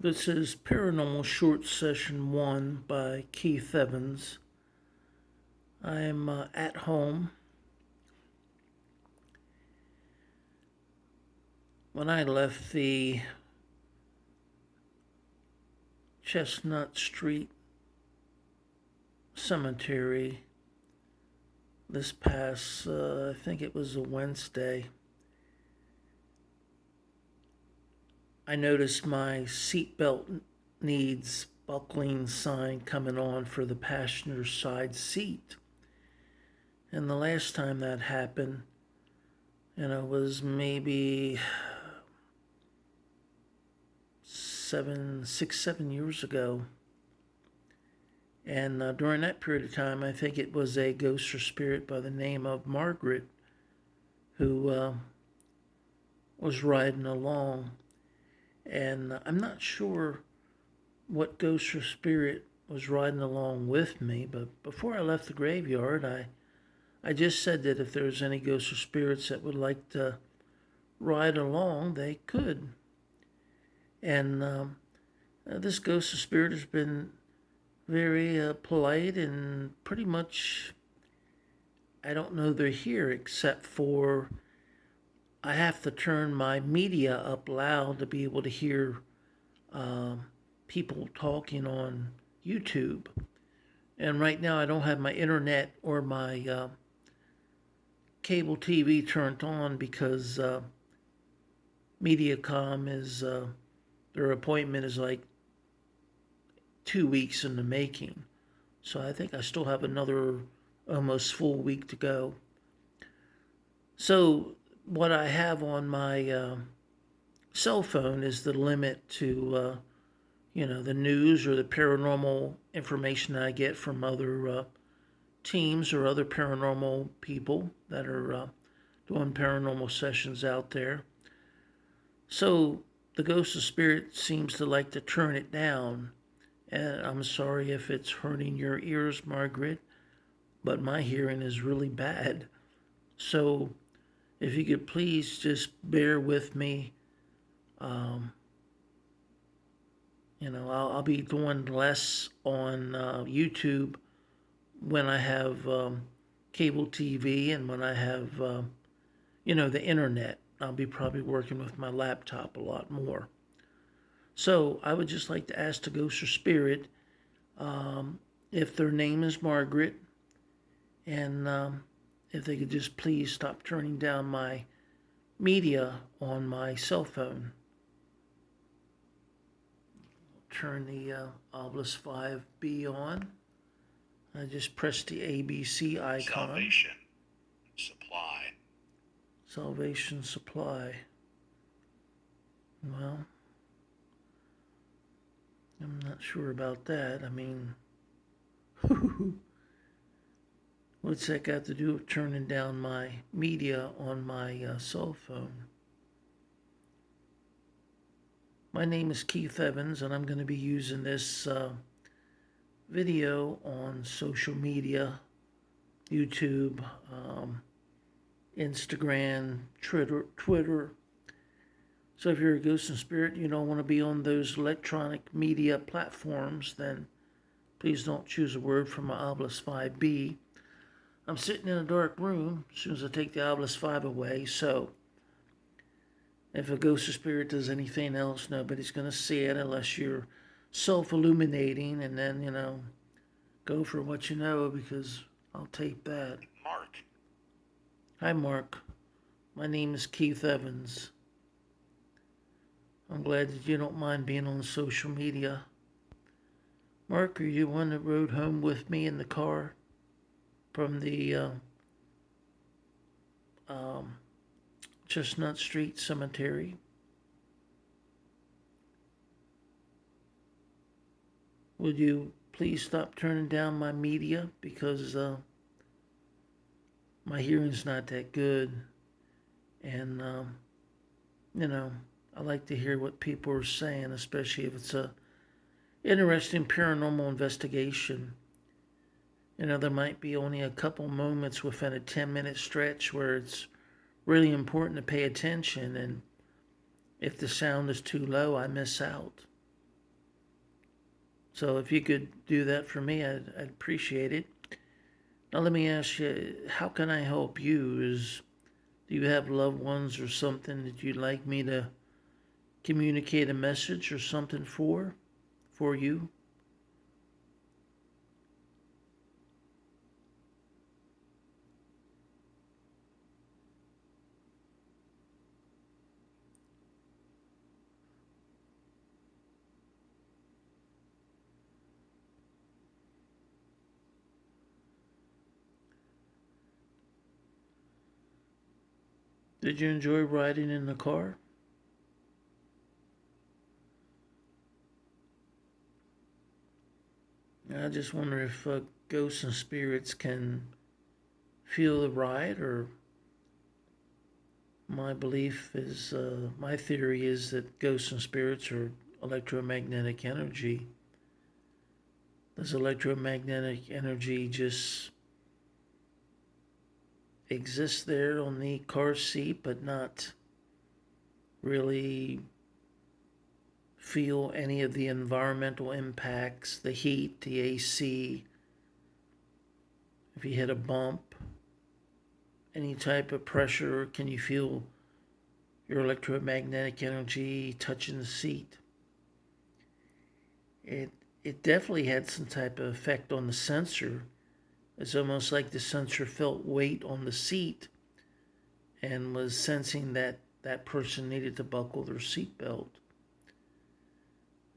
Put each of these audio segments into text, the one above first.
This is Paranormal Short Session 1 by Keith Evans. I am at home. When I left the Chestnut Street Cemetery this past, I think it was a Wednesday, I noticed my seatbelt needs buckling sign coming on for the passenger side seat. And the last time that happened, was maybe 7 years ago. And during that period of time, I think it was a ghost or spirit by the name of Margaret who was riding along. And I'm not sure what ghost or spirit was riding along with me, but before I left the graveyard, I just said that if there's any ghosts or spirits that would like to ride along, they could. And this ghost or spirit has been very polite and pretty much, I don't know they're here except for I have to turn my media up loud to be able to hear people talking on YouTube. And right now I don't have my internet or my cable TV turned on because Mediacom is, their appointment is like 2 weeks in the making. So I think I still have another almost full week to go. So what I have on my cell phone is the limit to, the news or the paranormal information that I get from other teams or other paranormal people that are doing paranormal sessions out there. So the ghost of spirit seems to like to turn it down. And I'm sorry if it's hurting your ears, Margaret, but my hearing is really bad. So if you could please just bear with me. I'll be doing less on YouTube when I have cable TV and when I have, the internet. I'll be probably working with my laptop a lot more. So I would just like to ask the ghost or spirit if their name is Margaret and if they could just please stop turning down my media on my cell phone. Turn the Obelisk 5B on. I just press the ABC icon. Salvation Supply. Well, I'm not sure about that. I mean, what's that got to do with turning down my media on my cell phone? My name is Keith Evans, and I'm going to be using this video on social media, YouTube, Instagram, Twitter. So if you're a ghost and spirit, you don't want to be on those electronic media platforms, then please don't choose a word from my Obelisk 5B. I'm sitting in a dark room as soon as I take the Obelisk 5 away, so if a ghost or spirit does anything else, nobody's going to see it unless you're self-illuminating and then, go for what you know because I'll take that. Mark. Hi, Mark. My name is Keith Evans. I'm glad that you don't mind being on social media. Mark, are you one that rode home with me in the car from the Chestnut Street Cemetery? Would you please stop turning down my media because my hearing's not that good, and I like to hear what people are saying, especially if it's a interesting paranormal investigation. There might be only a couple moments within a 10-minute stretch where it's really important to pay attention, and if the sound is too low, I miss out. So if you could do that for me, I'd appreciate it. Now let me ask you, how can I help you? Do you have loved ones or something that you'd like me to communicate a message or something for you? Did you enjoy riding in the car? I just wonder if ghosts and spirits can feel the ride, or my theory is that ghosts and spirits are electromagnetic energy. Does electromagnetic energy just exist there on the car seat but not really feel any of the environmental impacts, the heat, the AC, if you hit a bump, any type of pressure? Can you feel your electromagnetic energy touching the seat? It it definitely had some type of effect on the sensor. It's almost like the sensor felt weight on the seat and was sensing that that person needed to buckle their seatbelt.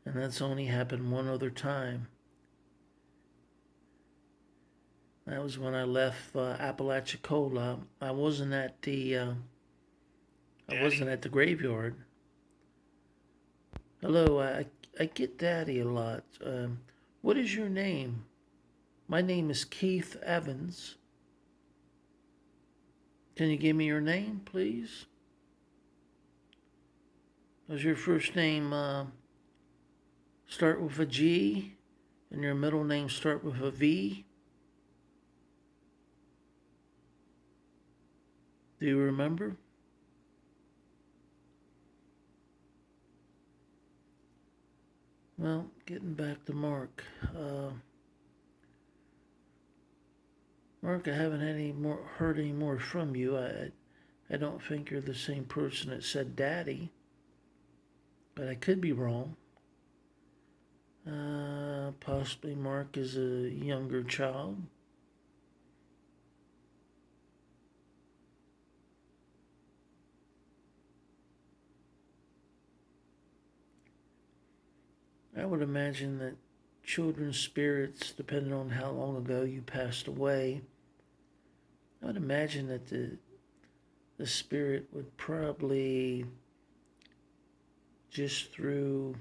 And that's only happened one other time. That was when I left Apalachicola. I wasn't at the graveyard. Hello, I get Daddy a lot. What is your name? My name is Keith Evans. Can you give me your name, please? Does your first name start with a G and your middle name start with a V? Do you remember? Well, getting back to Mark. Mark, I haven't heard any more from you. I don't think you're the same person that said Daddy, but I could be wrong. Possibly Mark is a younger child. I would imagine that children's spirits, depending on how long ago you passed away, I would imagine that the spirit would probably, just through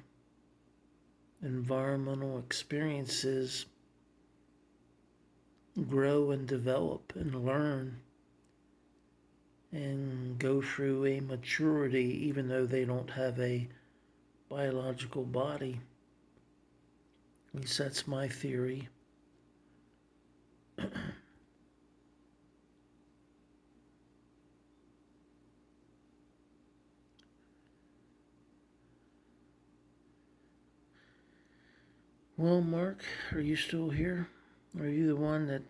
environmental experiences, grow and develop and learn and go through a maturity, even though they don't have a biological body. At least that's my theory. Well, Mark, are you still here? Are you the one that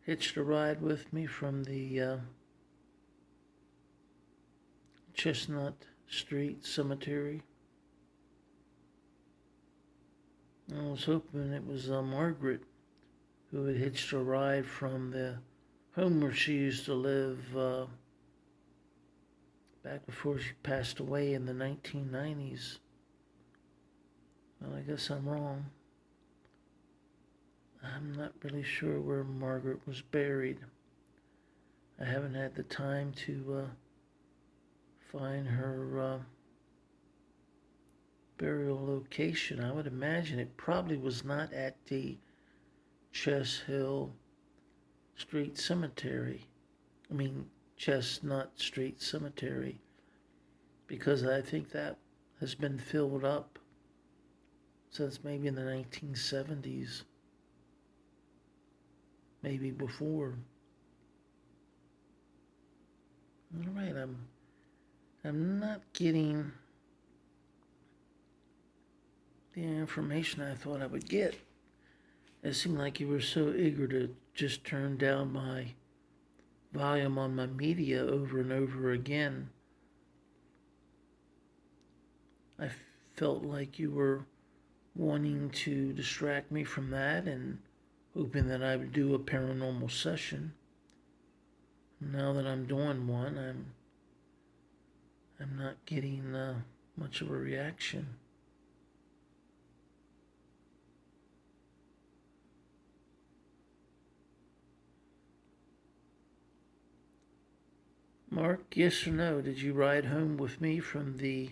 hitched a ride with me from the Chestnut Street Cemetery? I was hoping it was Margaret who had hitched a ride from the home where she used to live back before she passed away in the 1990s. Well, I guess I'm wrong. I'm not really sure where Margaret was buried. I haven't had the time to find her burial location. I would imagine it probably was not at the Chess Hill Street Cemetery. I mean, Chestnut Street Cemetery, because I think that has been filled up since maybe in the 1970s, maybe before. All right, I'm not getting the information I thought I would get. It seemed like you were so eager to just turn down my volume on my media over and over again. I felt like you were wanting to distract me from that and hoping that I would do a paranormal session. Now that I'm doing one, I'm not getting much of a reaction. Mark, yes or no, did you ride home with me from the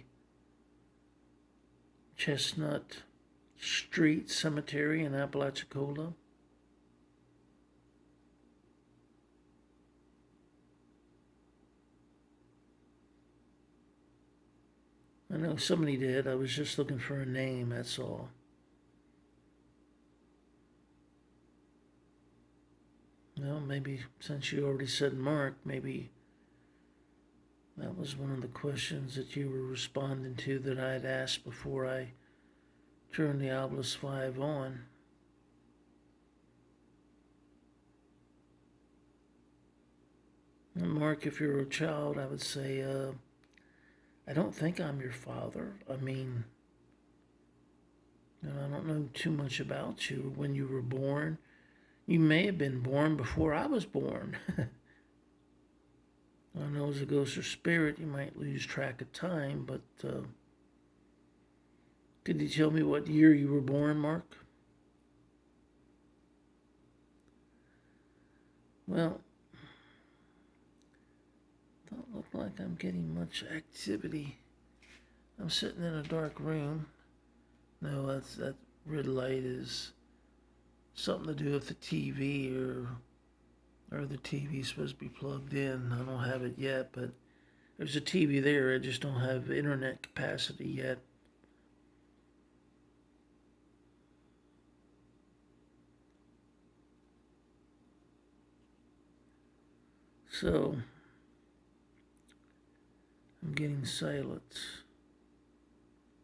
Chestnut Street Cemetery in Apalachicola? I know somebody did. I was just looking for a name, that's all. Well, maybe since you already said Mark, maybe that was one of the questions that you were responding to that I had asked before I turned the Obelisk 5 on. And Mark, if you're a child, I would say, I don't think I'm your father. I mean, I don't know too much about you. When you were born, you may have been born before I was born. I know as a ghost or spirit, you might lose track of time, but could you tell me what year you were born, Mark? Well, don't look like I'm getting much activity. I'm sitting in a dark room. No, that red light is something to do with the TV, or the TV's supposed to be plugged in. I don't have it yet, but there's a TV there. I just don't have internet capacity yet. So, I'm getting silence.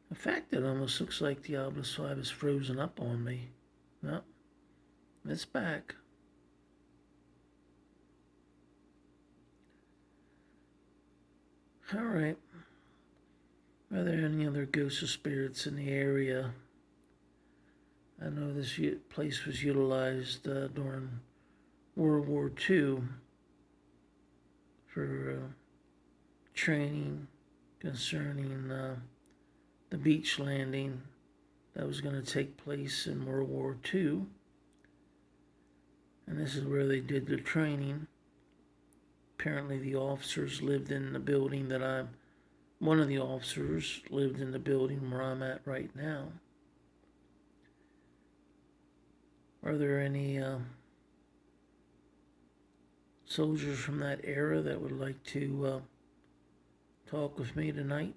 In fact, it almost looks like the Obelisk 5 is frozen up on me. No, it's back. All right. Are there any other ghosts or spirits in the area? I know this place was utilized during World War II for training concerning the beach landing that was going to take place in World War II. And this is where they did the training. Apparently the officers lived in the building that one of the officers lived in the building where I'm at right now. Are there any soldiers from that era that would like to talk with me tonight?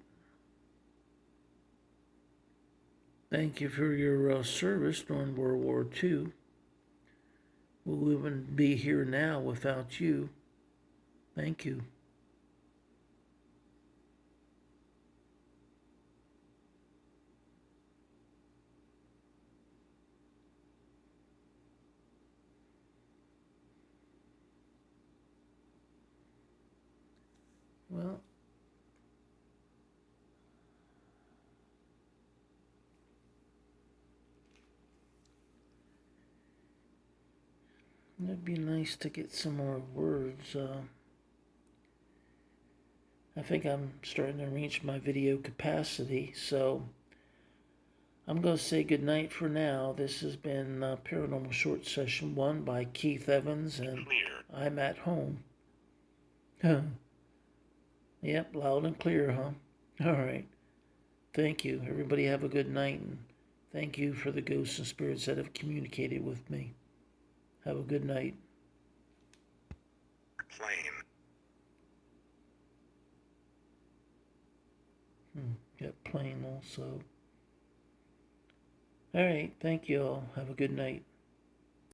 Thank you for your service during World War II. We wouldn't be here now without you. Thank you. Well, it'd be nice to get some more words. I think I'm starting to reach my video capacity, so I'm going to say goodnight for now. This has been Paranormal Short Session 1 by Keith Evans, and I'm at home. Yep, loud and clear, huh? All right. Thank you. Everybody have a good night, and thank you for the ghosts and spirits that have communicated with me. Have a good night. Plane. Got plane also. All right. Thank you all. Have a good night.